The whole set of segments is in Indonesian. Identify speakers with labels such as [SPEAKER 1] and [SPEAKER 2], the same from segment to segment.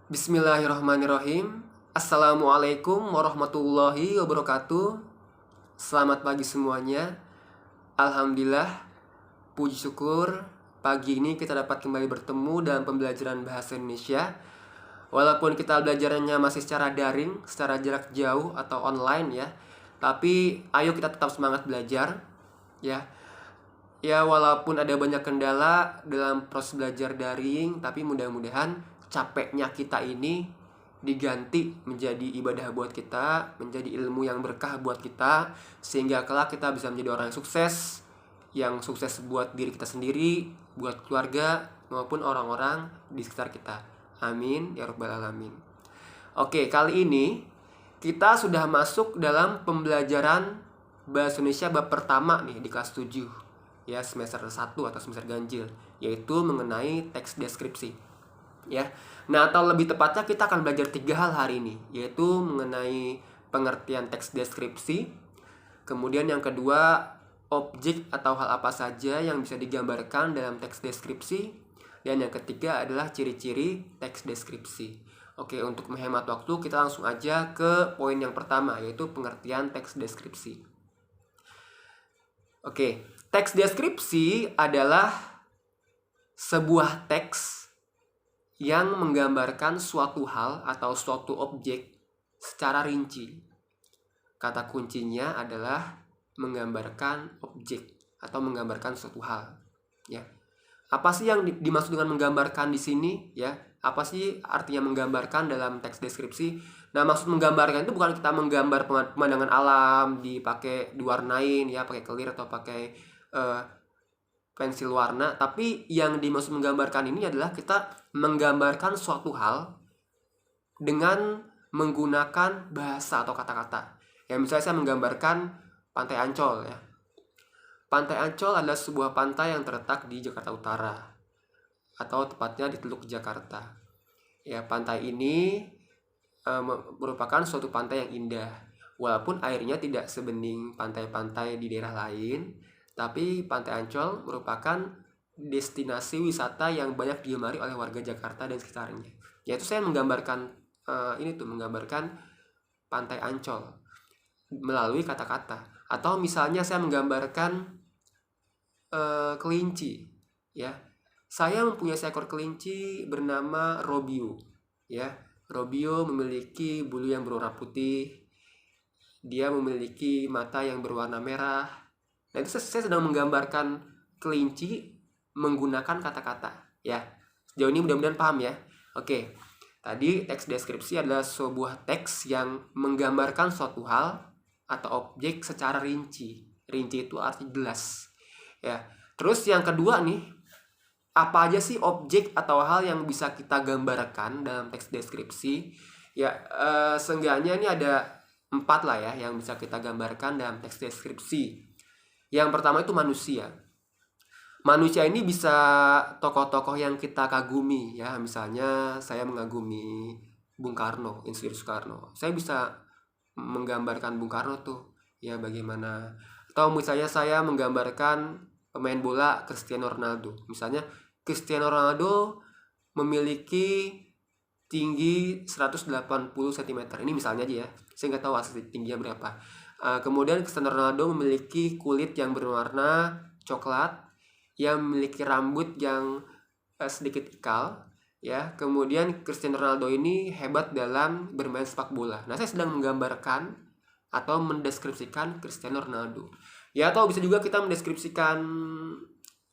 [SPEAKER 1] Bismillahirrahmanirrahim. Assalamualaikum warahmatullahi wabarakatuh. Selamat pagi semuanya. Alhamdulillah, puji syukur pagi ini kita dapat kembali bertemu dalam pembelajaran bahasa Indonesia. Walaupun kita belajarannya masih secara daring, secara jarak jauh atau online ya, tapi ayo kita tetap semangat belajar ya. Ya, walaupun ada banyak kendala dalam proses belajar daring, tapi mudah-mudahan capeknya kita ini diganti menjadi ibadah buat kita, menjadi ilmu yang berkah buat kita, sehingga kelak kita bisa menjadi orang yang sukses buat diri kita sendiri, buat keluarga, maupun orang-orang di sekitar kita. Amin ya rabbal alamin. Oke, kali ini kita sudah masuk dalam pembelajaran bahasa Indonesia bab pertama nih di kelas 7 ya, semester 1 atau semester ganjil, yaitu mengenai teks deskripsi ya. Nah, atau lebih tepatnya kita akan belajar 3 hal hari ini, yaitu mengenai pengertian teks deskripsi, kemudian yang kedua objek atau hal apa saja yang bisa digambarkan dalam teks deskripsi, dan yang ketiga adalah ciri-ciri teks deskripsi. Oke, untuk menghemat waktu kita langsung aja ke poin yang pertama, yaitu pengertian teks deskripsi. Oke, teks deskripsi adalah sebuah teks yang menggambarkan suatu hal atau suatu objek secara rinci. Kata kuncinya adalah menggambarkan objek atau menggambarkan suatu hal. Ya, apa sih yang dimaksud dengan menggambarkan di sini? Ya, apa sih artinya menggambarkan dalam teks deskripsi? Nah, maksud menggambarkan itu bukan kita menggambar pemandangan alam dipakai diwarnain ya, pakai kelir atau pakai pensil warna, tapi yang dimaksud menggambarkan ini adalah kita menggambarkan suatu hal dengan menggunakan bahasa atau kata-kata. Ya, misalnya saya menggambarkan Pantai Ancol ya. Pantai Ancol adalah sebuah pantai yang terletak di Jakarta Utara, atau tepatnya di Teluk Jakarta. Ya, pantai ini merupakan suatu pantai yang indah. Walaupun airnya tidak sebening pantai-pantai di daerah lain, tapi Pantai Ancol merupakan destinasi wisata yang banyak digemari oleh warga Jakarta dan sekitarnya. Yaitu saya menggambarkan menggambarkan Pantai Ancol melalui kata-kata. Atau misalnya saya menggambarkan kelinci, ya. Saya mempunyai seekor kelinci bernama Robio, ya. Robio memiliki bulu yang berwarna putih. Dia memiliki mata yang berwarna merah. Nah, itu saya sedang menggambarkan kelinci menggunakan kata-kata ya. Sejauh ini mudah-mudahan paham ya. Oke, tadi teks deskripsi adalah sebuah teks yang menggambarkan suatu hal atau objek secara rinci. Rinci itu arti jelas ya. Terus yang kedua nih, apa aja sih objek atau hal yang bisa kita gambarkan dalam teks deskripsi ya? Seenggaknya ini ada 4 lah ya yang bisa kita gambarkan dalam teks deskripsi. Yang pertama itu manusia. Manusia ini bisa tokoh-tokoh yang kita kagumi ya. Misalnya saya mengagumi Bung Karno, Insinyur Soekarno. Saya bisa menggambarkan Bung Karno tuh ya bagaimana. Atau misalnya saya menggambarkan pemain bola Cristiano Ronaldo. Misalnya Cristiano Ronaldo memiliki tinggi 180 cm. Ini misalnya aja ya. Saya nggak tahu asli tingginya berapa. Kemudian Cristiano Ronaldo memiliki kulit yang berwarna coklat, yang memiliki rambut yang sedikit ikal ya. Kemudian Cristiano Ronaldo ini hebat dalam bermain sepak bola. Nah, saya sedang menggambarkan atau mendeskripsikan Cristiano Ronaldo ya. Atau bisa juga kita mendeskripsikan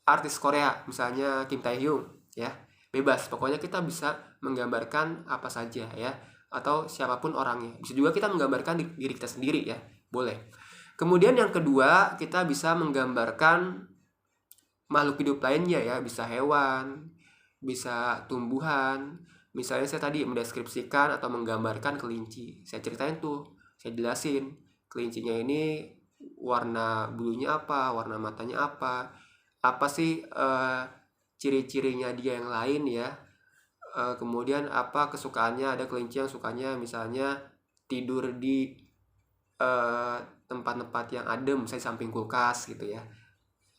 [SPEAKER 1] artis Korea, misalnya Kim Tae Hyung ya. Bebas, pokoknya kita bisa menggambarkan apa saja ya, atau siapapun orangnya. Bisa juga kita menggambarkan diri kita sendiri ya, boleh. Kemudian yang kedua, kita bisa menggambarkan makhluk hidup lainnya ya, bisa hewan, bisa tumbuhan. Misalnya saya tadi mendeskripsikan atau menggambarkan kelinci. Saya ceritain tuh, saya jelasin kelincinya ini warna bulunya apa, warna matanya apa sih ciri-cirinya dia yang lain ya. Kemudian apa kesukaannya, ada kelinci yang sukanya misalnya tidur di tempat-tempat yang adem, misalnya samping kulkas gitu ya.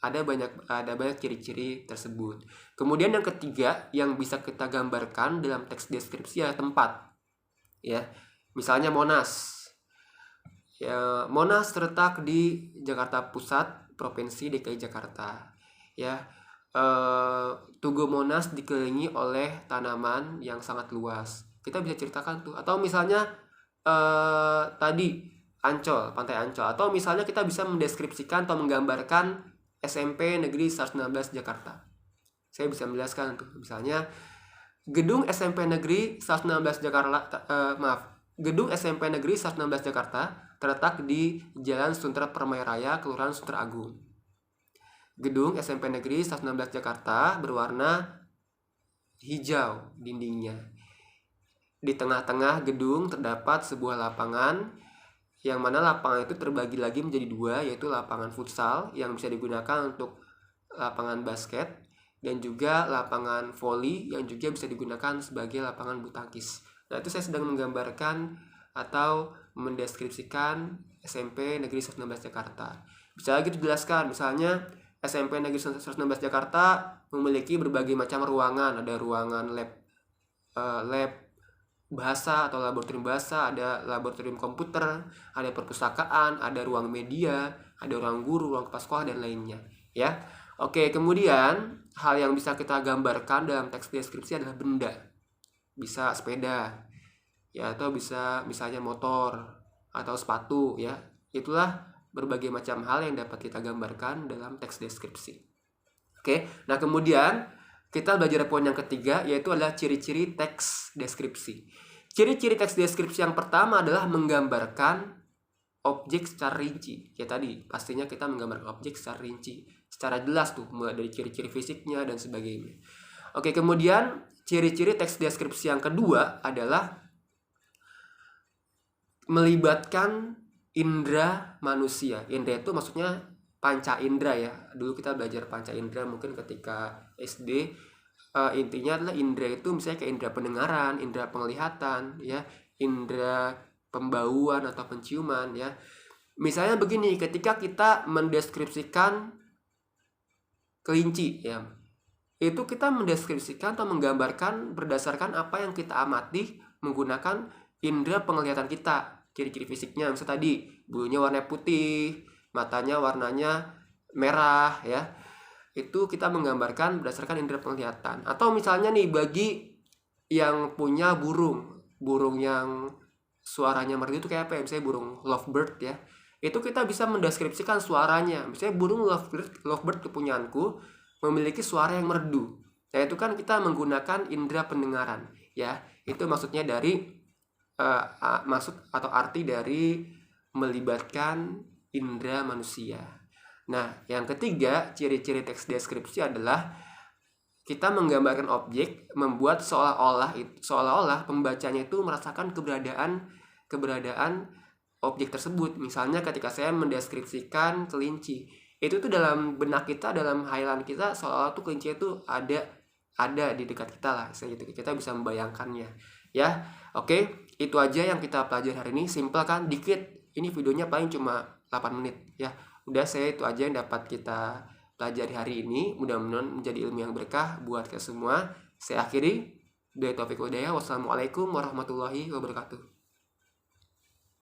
[SPEAKER 1] ada banyak ciri-ciri tersebut. Kemudian yang ketiga yang bisa kita gambarkan dalam teks deskripsi adalah tempat. Ya. Misalnya Monas. Ya, Monas terletak di Jakarta Pusat, Provinsi DKI Jakarta. Ya. Tugu Monas dikelilingi oleh tanaman yang sangat luas. Kita bisa ceritakan tuh. Atau misalnya tadi Ancol, Pantai Ancol. Atau misalnya kita bisa mendeskripsikan atau menggambarkan SMP Negeri 119 Jakarta. Saya bisa menjelaskan tuh. Misalnya gedung SMP Negeri 119 Jakarta, Gedung SMP Negeri 116 Jakarta terletak di Jalan Sunter Permai Raya, Kelurahan Sunter Agung. Gedung SMP Negeri 116 Jakarta berwarna hijau dindingnya. Di tengah-tengah gedung terdapat sebuah lapangan, yang mana lapangan itu terbagi lagi menjadi dua, yaitu lapangan futsal yang bisa digunakan untuk lapangan basket, dan juga lapangan voli yang juga bisa digunakan sebagai lapangan bulu tangkis. Nah, itu saya sedang menggambarkan atau mendeskripsikan SMP Negeri 116 Jakarta. Bisa lagi dijelaskan, misalnya SMP Negeri 116 Jakarta memiliki berbagai macam ruangan. Ada ruangan lab bahasa atau laboratorium bahasa, ada laboratorium komputer, ada perpustakaan, ada ruang media, ada ruang guru, ruang kepala sekolah, dan lainnya. Ya, oke. Kemudian hal yang bisa kita gambarkan dalam teks deskripsi adalah benda. Bisa sepeda, ya, atau bisa misalnya motor atau sepatu, ya. Itulah berbagai macam hal yang dapat kita gambarkan dalam teks deskripsi. Oke, nah kemudian kita belajar poin yang ketiga, yaitu adalah ciri-ciri teks deskripsi. Ciri-ciri teks deskripsi yang pertama adalah menggambarkan objek secara rinci. Ya tadi, pastinya kita menggambarkan objek secara rinci, secara jelas tuh, mulai dari ciri-ciri fisiknya dan sebagainya. Oke, kemudian ciri-ciri teks deskripsi yang kedua adalah melibatkan indera manusia. Indera itu maksudnya panca indera, ya. Dulu kita belajar panca indera mungkin ketika SD. Intinya adalah indera itu misalnya kayak indera pendengaran, indera penglihatan, ya, indera pembauan atau penciuman, ya. Misalnya begini, ketika kita mendeskripsikan kelinci, ya, itu kita mendeskripsikan atau menggambarkan berdasarkan apa yang kita amati menggunakan indera penglihatan kita. Ciri-ciri fisiknya, misalnya tadi bulunya warna putih, matanya warnanya merah, ya. Itu kita menggambarkan berdasarkan indera penglihatan. Atau misalnya nih, bagi yang punya burung yang suaranya merdu itu kayak apa ya? Misalnya burung lovebird, ya. Itu kita bisa mendeskripsikan suaranya. Misalnya burung lovebird kepunyaanku memiliki suara yang merdu. Nah, itu kan kita menggunakan indera pendengaran, ya. Itu maksudnya dari maksud atau arti dari melibatkan indera manusia. Nah, yang ketiga, ciri-ciri teks deskripsi adalah kita menggambarkan objek, membuat seolah-olah pembacanya itu merasakan keberadaan objek tersebut. Misalnya ketika saya mendeskripsikan kelinci, itu tuh dalam benak kita, dalam hayalan kita, seolah-olah tuh kelinci itu ada di dekat kita lah, gitu. Kita bisa membayangkannya, ya. Oke, itu aja yang kita pelajari hari ini. Simple kan, dikit. Ini videonya paling cuma 8 menit, ya. Udah, itu aja yang dapat kita pelajari hari ini. Mudah-mudahan menjadi ilmu yang berkah buat kita semua. Saya akhiri. Wassalamualaikum warahmatullahi wabarakatuh.